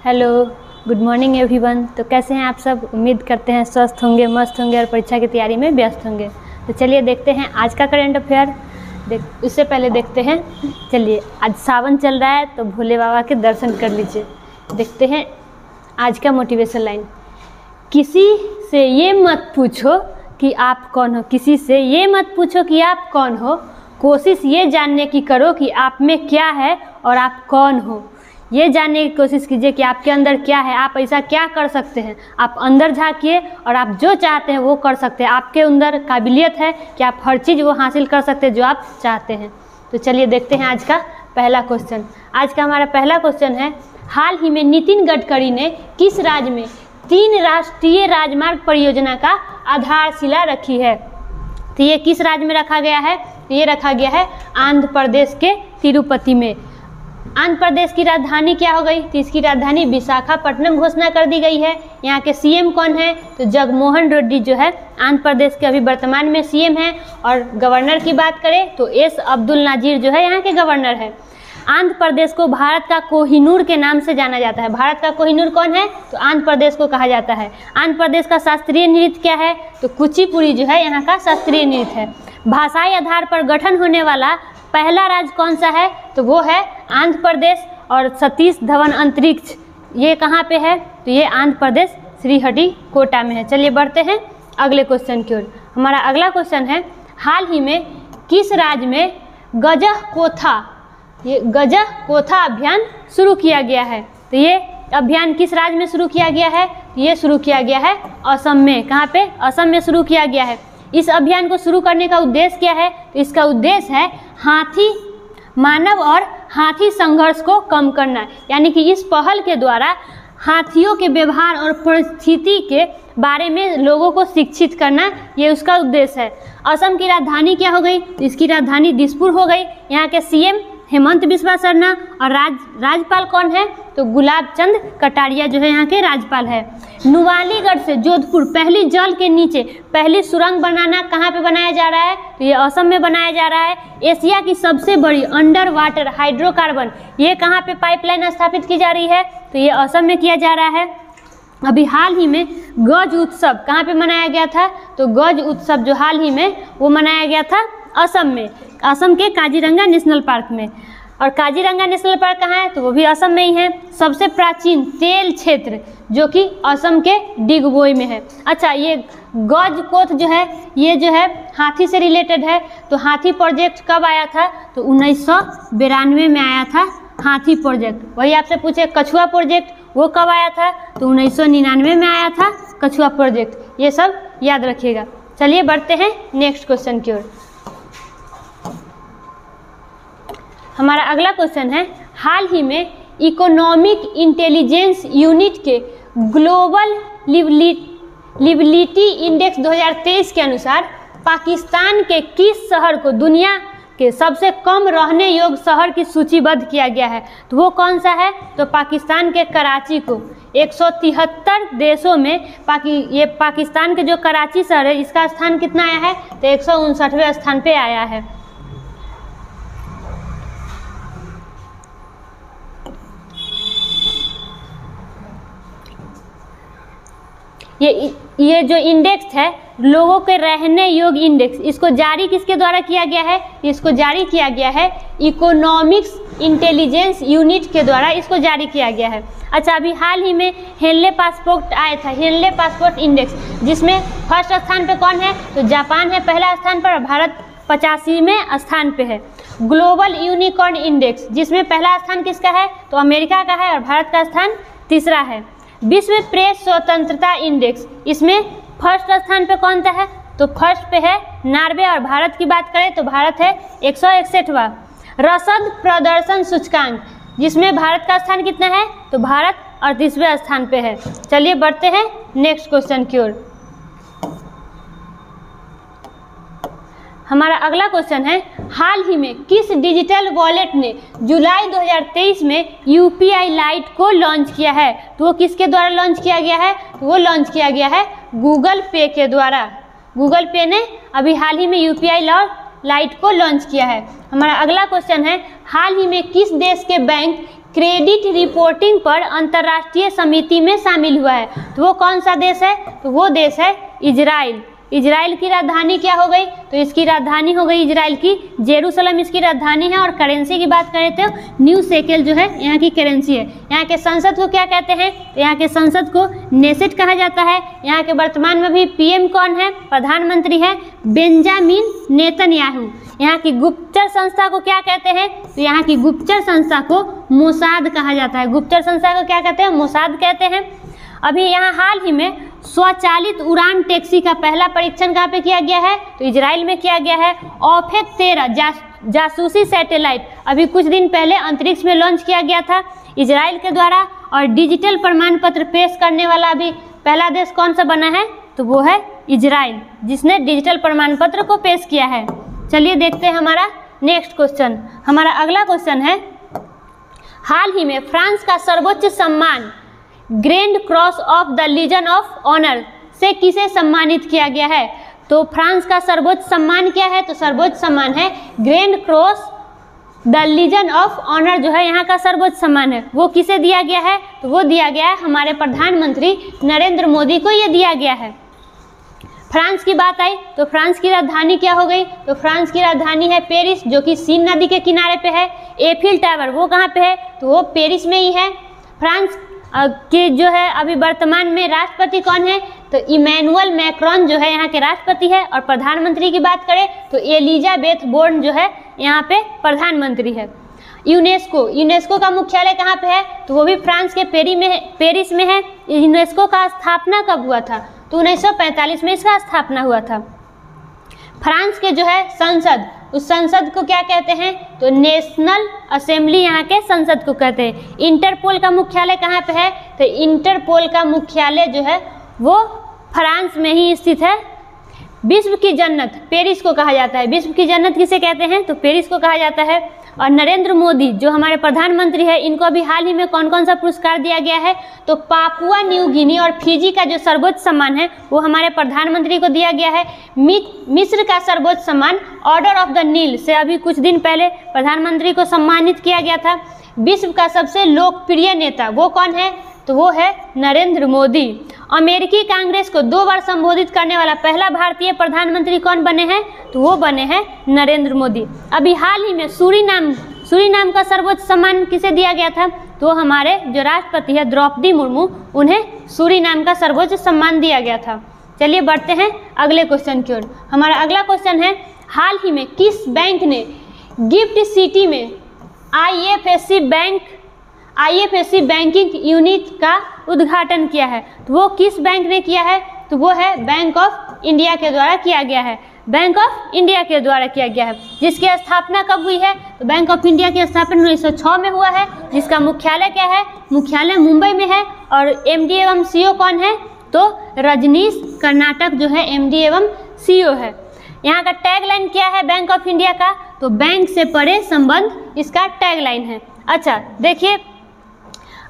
Hello, good morning everyone. तो कैसे हैं आप सब? उम्मीद करते हैं स्वस्थ होंगे, मस्त होंगे और परीक्षा की तैयारी में व्यस्त होंगे। तो चलिए देखते हैं आज का करंट अफेयर। उससे पहले देखते हैं, चलिए आज सावन चल रहा है तो भोले बाबा के दर्शन कर लीजिए। देखते हैं आज का मोटिवेशन लाइन। किसी से ये मत पूछो कि आप कौन हो, किसी से ये मत पूछो कि आप कौन हो, कोशिश ये जानने की करो कि आप में क्या है और आप कौन हो। ये जानने की कोशिश कीजिए कि आपके अंदर क्या है, आप ऐसा क्या कर सकते हैं। आप अंदर झांकिए और आप जो चाहते हैं वो कर सकते हैं। आपके अंदर काबिलियत है कि आप हर चीज़ वो हासिल कर सकते हैं जो आप चाहते हैं। तो चलिए देखते हैं आज का पहला क्वेश्चन। आज का हमारा पहला क्वेश्चन है, हाल ही में नितिन गडकरी ने किस राज्य में 3 राष्ट्रीय राजमार्ग परियोजना का आधारशिला रखी है? तो ये किस राज्य में रखा गया है? तो ये रखा गया है आंध्र प्रदेश के तिरुपति में। आंध्र प्रदेश की राजधानी क्या हो गई? तो इसकी राजधानी विशाखापट्टनम घोषणा कर दी गई है। यहाँ के सीएम कौन है? तो जगनमोहन रेड्डी जो है आंध्र प्रदेश के अभी वर्तमान में सीएम है। और गवर्नर की बात करें तो एस अब्दुल नाजीर जो है यहाँ के गवर्नर है। आंध्र प्रदेश को भारत का कोहिनूर के नाम से जाना जाता है। भारत का कोहिनूर कौन है? तो आंध्र प्रदेश को कहा जाता है। आंध्र प्रदेश का शास्त्रीय नृत्य क्या है? तो कुचिपुड़ी जो है यहाँ का शास्त्रीय नृत्य है। भाषाई आधार पर गठन होने वाला पहला राज्य कौन सा है? तो वो है आंध्र प्रदेश। और सतीश धवन अंतरिक्ष ये कहाँ पे है? तो ये आंध्र प्रदेश श्रीहरिकोटा में है। चलिए बढ़ते हैं अगले क्वेश्चन की ओर। हमारा अगला क्वेश्चन है, हाल ही में किस राज्य में गजह कोथा अभियान शुरू किया गया है? तो ये अभियान किस राज्य में शुरू किया गया है? ये शुरू किया गया है असम में। कहाँ पे? असम में शुरू किया गया है। इस अभियान को शुरू करने का उद्देश्य क्या है? तो इसका उद्देश्य है मानव और हाथी संघर्ष को कम करना। यानी कि इस पहल के द्वारा हाथियों के व्यवहार और परिस्थिति के बारे में लोगों को शिक्षित करना, ये उसका उद्देश्य है। असम की राजधानी क्या हो गई? तो इसकी राजधानी दिसपुर हो गई। यहाँ के सीएम हेमंत बिस्वा शर्मा और राज्यपाल कौन है? तो गुलाब चंद कटारिया जो है यहाँ के राज्यपाल है। नुवालीगढ़ से जोधपुर पहली जल के नीचे पहली सुरंग बनाना कहाँ पे बनाया जा रहा है? तो ये असम में बनाया जा रहा है। एशिया की सबसे बड़ी अंडर वाटर हाइड्रोकार्बन ये कहाँ पे पाइपलाइन स्थापित की जा रही है? तो ये असम में किया जा रहा है। अभी हाल ही में गज उत्सव कहाँ पे मनाया गया था? तो गज उत्सव जो हाल ही में वो मनाया गया था असम में, असम के काजीरंगा नेशनल पार्क में। और काजीरंगा नेशनल पार्क कहाँ है? तो वो भी असम में ही है। सबसे प्राचीन तेल क्षेत्र जो कि असम के डिगबोई में है। अच्छा, ये गज कोथ जो है ये जो है हाथी से रिलेटेड है। तो हाथी प्रोजेक्ट कब आया था? तो 1992 में आया था हाथी प्रोजेक्ट। वही आपसे पूछे कछुआ प्रोजेक्ट वो कब आया था? तो 1999 में आया था कछुआ प्रोजेक्ट। ये सब याद रखिएगा। चलिए बढ़ते हैं नेक्स्ट क्वेश्चन की ओर। हमारा अगला क्वेश्चन है, हाल ही में इकोनॉमिक इंटेलिजेंस यूनिट के ग्लोबल लिवलिटी इंडेक्स 2023 के अनुसार पाकिस्तान के किस शहर को दुनिया के सबसे कम रहने योग्य शहर की सूचीबद्ध किया गया है? तो वो कौन सा है? तो पाकिस्तान के कराची को 173 देशों में ये पाकिस्तान के जो कराची शहर है इसका स्थान कितना आया है? तो 159वें स्थान पे आया है। ये जो इंडेक्स है लोगों के रहने योग्य इंडेक्स, इसको जारी किसके द्वारा किया गया है? इसको जारी किया गया है इकोनॉमिक्स इंटेलिजेंस यूनिट के द्वारा इसको जारी किया गया है। अच्छा, अभी हाल ही में हेनले पासपोर्ट आया था, हेनले पासपोर्ट इंडेक्स, जिसमें फर्स्ट स्थान पे कौन है? तो जापान है पहला स्थान पर और भारत 85वें स्थान पे है। ग्लोबल यूनिकॉर्न इंडेक्स जिसमें पहला स्थान किसका है? तो अमेरिका का है और भारत का स्थान तीसरा है। विश्व प्रेस स्वतंत्रता इंडेक्स इसमें फर्स्ट स्थान पे कौन सा है? तो फर्स्ट पे है नॉर्वे और भारत की बात करें तो भारत है 161वां। रसद प्रदर्शन सूचकांक जिसमें भारत का स्थान कितना है? तो भारत 38वें स्थान पे है। चलिए बढ़ते हैं नेक्स्ट क्वेश्चन की ओर। हमारा अगला क्वेश्चन है, हाल ही में किस डिजिटल वॉलेट ने जुलाई 2023 में यूपीआई लाइट को लॉन्च किया है? तो वो किसके द्वारा लॉन्च किया गया है? तो वो लॉन्च किया गया है गूगल पे के द्वारा। गूगल पे ने अभी हाल ही में यूपीआई लाइट को लॉन्च किया है। हमारा अगला क्वेश्चन है, हाल ही में किस देश के बैंक क्रेडिट रिपोर्टिंग पर अंतर्राष्ट्रीय समिति में शामिल हुआ है। तो वो कौन सा देश है? तो वो देश है इजराइल। इजराइल की राजधानी क्या हो गई? तो इसकी राजधानी हो गई इजराइल की जेरूसलम इसकी राजधानी है। और करेंसी की बात करें तो न्यू शेकेल जो है यहाँ की करेंसी है। यहाँ के संसद को क्या कहते हैं? तो यहाँ के संसद को नेसेट कहा जाता है। यहाँ के वर्तमान में भी पीएम कौन है? प्रधानमंत्री है बेंजामिन नेतन्याहू। यहाँ की गुप्तचर संस्था को क्या कहते हैं? तो यहाँ की गुप्तचर संस्था को मोसाद कहा जाता है। गुप्तचर संस्था को क्या कहते हैं? मोसाद कहते हैं। अभी यहाँ हाल ही में स्वचालित उड़ान टैक्सी का पहला परीक्षण कहाँ पे किया गया है? तो इजराइल में किया गया है। ऑफेक 13 जासूसी सैटेलाइट अभी कुछ दिन पहले अंतरिक्ष में लॉन्च किया गया था इजराइल के द्वारा। और डिजिटल प्रमाण पत्र पेश करने वाला अभी पहला देश कौन सा बना है? तो वो है इजराइल, जिसने डिजिटल प्रमाण पत्र को पेश किया है। चलिए देखते हैं हमारा नेक्स्ट क्वेश्चन। हमारा अगला क्वेश्चन है, हाल ही में फ्रांस का सर्वोच्च सम्मान grand cross of the legion of honour से किसे सम्मानित किया गया है? तो फ्रांस का सर्वोच्च सम्मान क्या है? तो सर्वोच्च सम्मान है grand cross the legion of honour जो है यहाँ का सर्वोच्च सम्मान है। वो किसे दिया गया है? तो वो दिया गया है हमारे प्रधानमंत्री नरेंद्र मोदी को ये दिया गया है। फ्रांस की बात आई तो फ्रांस की राजधानी क्या हो गई? तो फ्रांस की राजधानी है पेरिस, जो कि सीन नदी के किनारे पे है। एफिल टावर वो कहाँ पे है? तो वो पेरिस में ही है। फ्रांस के जो है अभी वर्तमान में राष्ट्रपति कौन है? तो इमैनुअल मैक्रोन जो है यहाँ के राष्ट्रपति है। और प्रधानमंत्री की बात करें तो एलिजाबेथ बोर्न जो है यहाँ पे प्रधानमंत्री है। यूनेस्को का मुख्यालय कहाँ पे है? तो वो भी फ्रांस के पेरिस में है। यूनेस्को का स्थापना कब हुआ था? तो 1945 में इसका स्थापना हुआ था। फ्रांस के जो है संसद, उस संसद को क्या कहते हैं? तो नेशनल असेंबली यहाँ के संसद को कहते हैं। इंटरपोल का मुख्यालय कहाँ पे है? तो इंटरपोल का मुख्यालय जो है वो फ्रांस में ही स्थित है। विश्व की जन्नत पेरिस को कहा जाता है। विश्व की जन्नत किसे कहते हैं? तो पेरिस को कहा जाता है। और नरेंद्र मोदी जो हमारे प्रधानमंत्री है, इनको अभी हाल ही में कौन कौन सा पुरस्कार दिया गया है? तो पापुआ न्यू गिनी और फिजी का जो सर्वोच्च सम्मान है वो हमारे प्रधानमंत्री को दिया गया है। मिस्र का सर्वोच्च सम्मान ऑर्डर ऑफ द नील से अभी कुछ दिन पहले प्रधानमंत्री को सम्मानित किया गया था। विश्व का सबसे लोकप्रिय नेता वो कौन है? तो वो है नरेंद्र मोदी। अमेरिकी कांग्रेस को 2 बार संबोधित करने वाला पहला भारतीय प्रधानमंत्री कौन बने हैं? तो वो बने हैं नरेंद्र मोदी। अभी हाल ही में सूरीनाम का सर्वोच्च सम्मान किसे दिया गया था? तो हमारे जो राष्ट्रपति है द्रौपदी मुर्मू, उन्हें सूरीनाम का सर्वोच्च सम्मान दिया गया था। चलिए बढ़ते हैं अगले क्वेश्चन की ओर। हमारा अगला क्वेश्चन है, हाल ही में किस बैंक ने गिफ्ट सिटी में IFSC बैंकिंग यूनिट का उद्घाटन किया है? तो वो किस बैंक ने किया है? तो वो है बैंक ऑफ इंडिया के द्वारा किया गया है। बैंक ऑफ इंडिया के द्वारा किया गया है। जिसकी स्थापना कब हुई है? तो बैंक ऑफ इंडिया की स्थापना 1906 में हुआ है। जिसका मुख्यालय क्या है? मुख्यालय मुंबई में है। और MD एवं CEO कौन है? तो रजनीश कर्नाटक जो है MD एवं CEO है। यहाँ का टैगलाइन क्या है बैंक ऑफ इंडिया का? तो बैंक से परे संबंध इसका टैगलाइन है। अच्छा देखिए,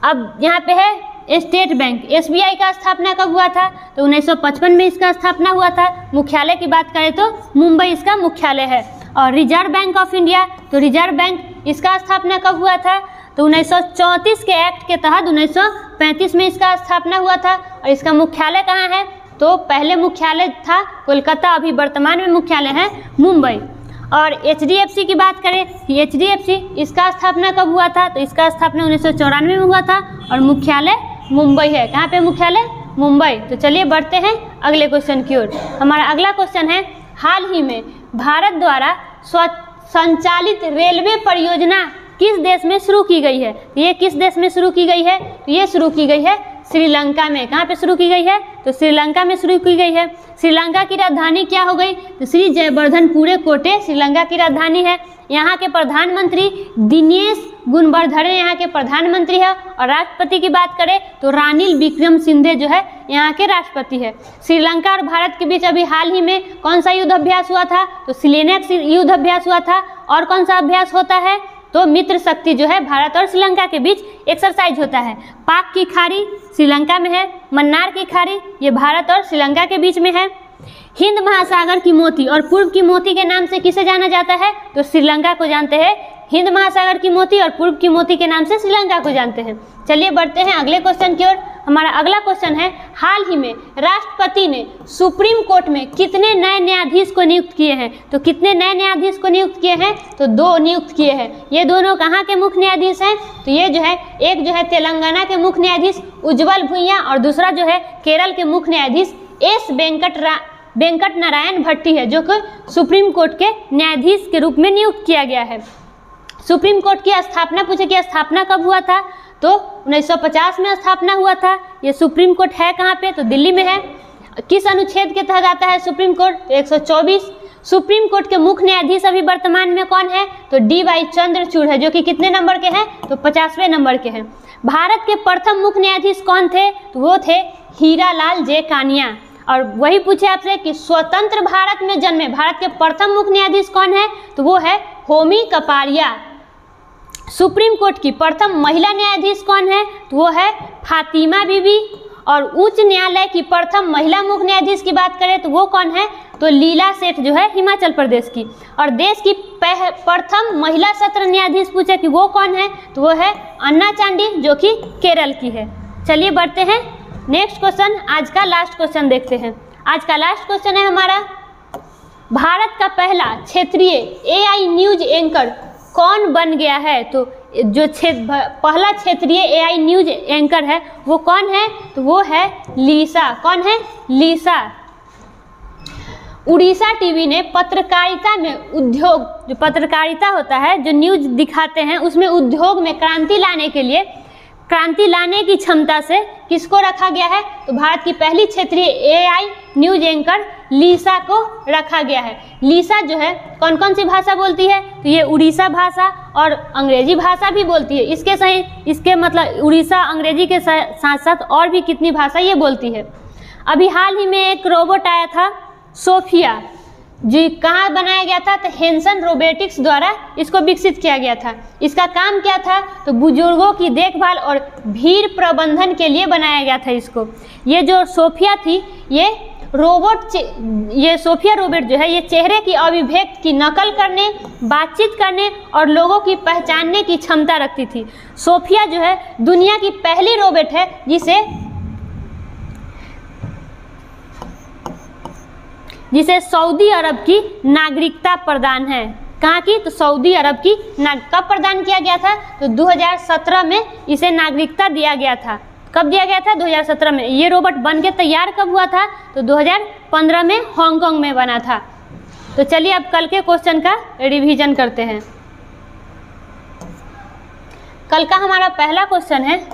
अब यहाँ पे है स्टेट बैंक। SBI का स्थापना कब हुआ था? तो 1955 में इसका स्थापना हुआ था। मुख्यालय की बात करें तो मुंबई इसका मुख्यालय है। और रिजर्व बैंक ऑफ इंडिया, तो रिजर्व बैंक इसका स्थापना कब हुआ था? तो 1934 के एक्ट के तहत 1935 में इसका स्थापना हुआ था। और इसका मुख्यालय कहाँ है? तो पहले मुख्यालय था कोलकाता, अभी वर्तमान में मुख्यालय है मुंबई। और HDFC की बात करें, HDFC इसका स्थापना कब हुआ था? तो इसका स्थापना 1994 में हुआ था। और मुख्यालय मुंबई है। कहाँ पे मुख्यालय? मुंबई। तो चलिए बढ़ते हैं अगले क्वेश्चन की ओर। हमारा अगला क्वेश्चन है, हाल ही में भारत द्वारा संचालित रेलवे परियोजना किस देश में शुरू की गई है? ये किस देश में शुरू की गई है? तो ये शुरू की गई है श्रीलंका में। कहाँ पे शुरू की गई है? तो श्रीलंका में शुरू की गई है। श्रीलंका की राजधानी क्या हो गई? तो श्री जयवर्धनपुरे कोटे श्रीलंका की राजधानी है। यहाँ के प्रधानमंत्री दिनेश गुणवर्धने यहाँ के प्रधानमंत्री है। और राष्ट्रपति की बात करें तो रानिल विक्रमसिंघे जो है यहाँ के राष्ट्रपति है। श्रीलंका और भारत के बीच अभी हाल ही में कौन सा युद्ध अभ्यास हुआ था? तो सिलेनेक्स युद्ध अभ्यास हुआ था। और कौन सा अभ्यास होता है? तो मित्र शक्ति जो है भारत और श्रीलंका के बीच एक्सरसाइज होता है। पाक की खाड़ी श्रीलंका में है। मन्नार की खाड़ी ये भारत और श्रीलंका के बीच में है। हिंद महासागर की मोती और पूर्व की मोती के नाम से किसे जाना जाता है? तो श्रीलंका को जानते हैं हिंद महासागर की मोती और पूर्व की मोती के नाम से श्रीलंका को जानते हैं। चलिए बढ़ते हैं अगले क्वेश्चन की ओर। हमारा अगला क्वेश्चन है, हाल ही में राष्ट्रपति ने सुप्रीम कोर्ट में कितने नए न्यायाधीश को नियुक्त किए हैं? तो कितने नए न्यायाधीश को नियुक्त किए हैं? तो 2 नियुक्त किए हैं। ये दोनों कहाँ के मुख्य न्यायाधीश हैं? तो ये जो है, एक जो है तेलंगाना के मुख्य न्यायाधीश उज्ज्वल भुइयां और दूसरा जो है केरल के मुख्य न्यायाधीश एस वेंकट नारायण भट्टी है, जो कि सुप्रीम कोर्ट के न्यायाधीश के रूप में नियुक्त किया गया है। सुप्रीम कोर्ट की स्थापना, पूछे कि स्थापना कब हुआ था? तो 1950 में स्थापना हुआ था। ये सुप्रीम कोर्ट है कहाँ पे? तो दिल्ली में है। किस अनुच्छेद के तहत आता है सुप्रीम कोर्ट? तो 124। सुप्रीम कोर्ट के मुख्य न्यायाधीश अभी वर्तमान में कौन है? तो डी.वाई. चंद्रचूड़ है, जो कि कितने नंबर के हैं? तो 50वें नंबर के हैं। भारत के प्रथम मुख्य न्यायाधीश कौन थे? तो वो थे हीरालाल जे कानिया। और वही पूछे आपसे कि स्वतंत्र भारत में जन्मे भारत के प्रथम मुख्य न्यायाधीश कौन है? तो वो है होमी कपाड़िया। सुप्रीम कोर्ट की प्रथम महिला न्यायाधीश कौन है? तो वो है फातिमा बीबी। और उच्च न्यायालय की प्रथम महिला मुख्य न्यायाधीश की बात करें तो वो कौन है? तो लीला सेठ जो है हिमाचल प्रदेश की। और देश की प्रथम महिला सत्र न्यायाधीश पूछे कि वो कौन है? तो वो है अन्ना चांडी, जो कि केरल की है। चलिए बढ़ते हैं नेक्स्ट क्वेश्चन। आज का लास्ट क्वेश्चन देखते हैं। आज का लास्ट क्वेश्चन है हमारा, भारत का पहला क्षेत्रीय एआई न्यूज एंकर कौन बन गया है? तो जो पहला क्षेत्रीय एआई न्यूज एंकर है वो कौन है? तो वो है लीसा। कौन है? लीसा। उड़ीसा टीवी ने पत्रकारिता में उद्योग, जो पत्रकारिता होता है, जो न्यूज दिखाते हैं, उसमें उद्योग में क्रांति लाने की क्षमता से किसको रखा गया है? तो भारत की पहली क्षेत्रीय एआई न्यूज एंकर लीसा को रखा गया है। लीसा जो है कौन कौन सी भाषा बोलती है? तो ये उड़ीसा भाषा और अंग्रेजी भाषा भी बोलती है। इसके मतलब उड़ीसा अंग्रेजी के साथ साथ और भी कितनी भाषा ये बोलती है। अभी हाल ही में एक रोबोट आया था सोफिया, जो कहाँ बनाया गया था? तो हेंसन रोबोटिक्स द्वारा इसको विकसित किया गया था। इसका काम क्या था? तो बुजुर्गों की देखभाल और भीड़ प्रबंधन के लिए बनाया गया था इसको। ये जो सोफिया थी, ये सोफिया रोबोट जो है, ये चेहरे की अभिव्यक्ति की नकल करने, बातचीत करने और लोगों की पहचानने की क्षमता रखती थी। सोफिया जो है दुनिया की पहली रोबोट है जिसे सऊदी अरब की नागरिकता प्रदान है। कहाँ की? तो सऊदी अरब की। कब प्रदान किया गया था? तो 2017 में इसे नागरिकता दिया गया था। कब दिया गया था? 2017 में। ये रोबोट बन के तैयार कब हुआ था? तो 2015 में हांगकांग में बना था। तो चलिए अब कल के क्वेश्चन का रिवीजन करते हैं। कल का हमारा पहला क्वेश्चन है,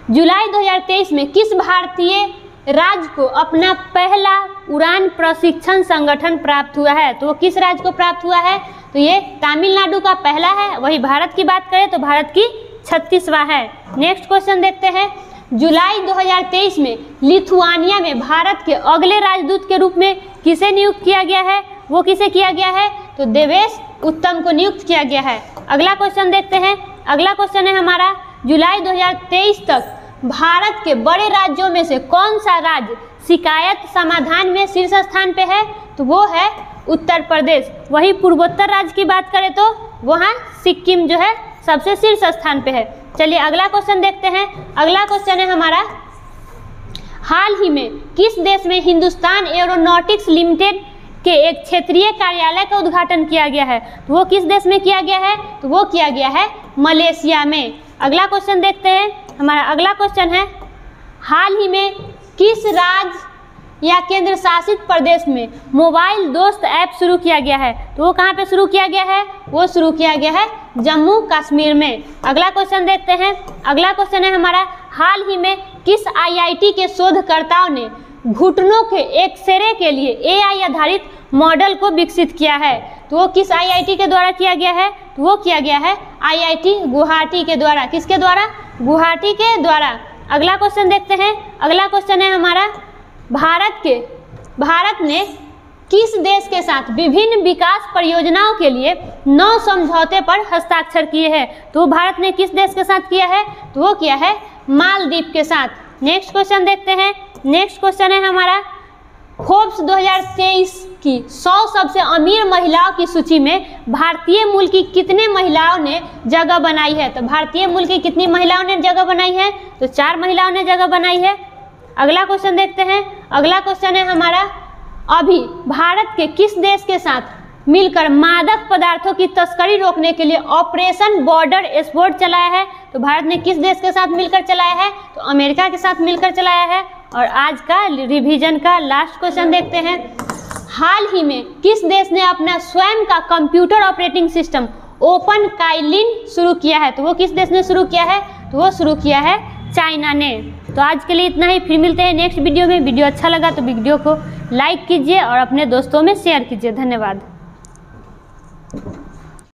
जुलाई 2023 में किस भारतीय राज्य को अपना पहला उड़ान प्रशिक्षण संगठन प्राप्त हुआ है? तो वो किस राज्य को प्राप्त हुआ है? तो ये तमिलनाडु का पहला है। वही भारत की बात करें तो भारत की 36वां है। नेक्स्ट क्वेश्चन देखते हैं, जुलाई 2023 में लिथुआनिया में भारत के अगले राजदूत के रूप में किसे नियुक्त किया गया है? वो किसे किया गया है? तो देवेश उत्तम को नियुक्त किया गया है। अगला क्वेश्चन देखते हैं। अगला क्वेश्चन है हमारा, जुलाई 2023 तक भारत के बड़े राज्यों में से कौन सा राज्य शिकायत समाधान में शीर्ष स्थान पे है? तो वो है उत्तर प्रदेश। वही पूर्वोत्तर राज्य की बात करें तो वहाँ सिक्किम जो है सबसे शीर्ष स्थान पे है। चलिए अगला क्वेश्चन देखते हैं। अगला क्वेश्चन है हमारा, हाल ही में किस देश में हिंदुस्तान एरोनॉटिक्स लिमिटेड के एक क्षेत्रीय कार्यालय का उद्घाटन किया गया है? तो वो किस देश में किया गया है? तो वो किया गया है मलेशिया में। अगला क्वेश्चन देखते हैं। हमारा अगला क्वेश्चन है, हाल ही में किस राज्य या केंद्र शासित प्रदेश में मोबाइल दोस्त ऐप शुरू किया गया है? तो वो कहाँ पे शुरू किया गया है? वो शुरू किया गया है जम्मू कश्मीर में। अगला क्वेश्चन देखते हैं। अगला क्वेश्चन है हमारा, हाल ही में किस आईआईटी के शोधकर्ताओं ने घुटनों के एक्सरे के लिए एआई आधारित मॉडल को विकसित किया है? तो वो किस आईआईटी के द्वारा किया गया है? तो वो किया गया है आईआईटी गुवाहाटी के द्वारा। किसके द्वारा? गुवाहाटी के द्वारा। अगला क्वेश्चन देखते हैं। अगला क्वेश्चन है हमारा, भारत ने किस देश के साथ विभिन्न विकास परियोजनाओं के लिए 9 समझौते पर हस्ताक्षर किए हैं? तो भारत ने किस देश के साथ किया है? तो वो किया है मालदीव के साथ। नेक्स्ट क्वेश्चन देखते हैं। नेक्स्ट क्वेश्चन है हमारा, फोर्ब्स 2023 की 100 सबसे अमीर महिलाओं की सूची में भारतीय मूल की कितने महिलाओं ने जगह बनाई है? तो भारतीय मूल की कितनी महिलाओं ने जगह बनाई है? तो 4 महिलाओं ने जगह बनाई है। अगला क्वेश्चन देखते हैं। अगला क्वेश्चन है हमारा, अभी भारत के किस देश के साथ मिलकर मादक पदार्थों की तस्करी रोकने के लिए ऑपरेशन बॉर्डर स्पोर्ट चलाया है? तो भारत ने किस देश के साथ मिलकर चलाया है? तो अमेरिका के साथ मिलकर चलाया है। और आज का रिवीजन का लास्ट क्वेश्चन देखते हैं। हाल ही में किस देश ने अपना स्वयं का computer operating system open Kaelin शुरू किया है? तो वो किस देश ने शुरू किया है? तो वो शुरू किया है चाइना ने। तो आज के लिए इतना ही, फिर मिलते हैं नेक्स्ट वीडियो में। वीडियो अच्छा लगा तो वीडियो को लाइक कीजिए और अपने दोस्तों में शेयर कीजिए। धन्यवाद।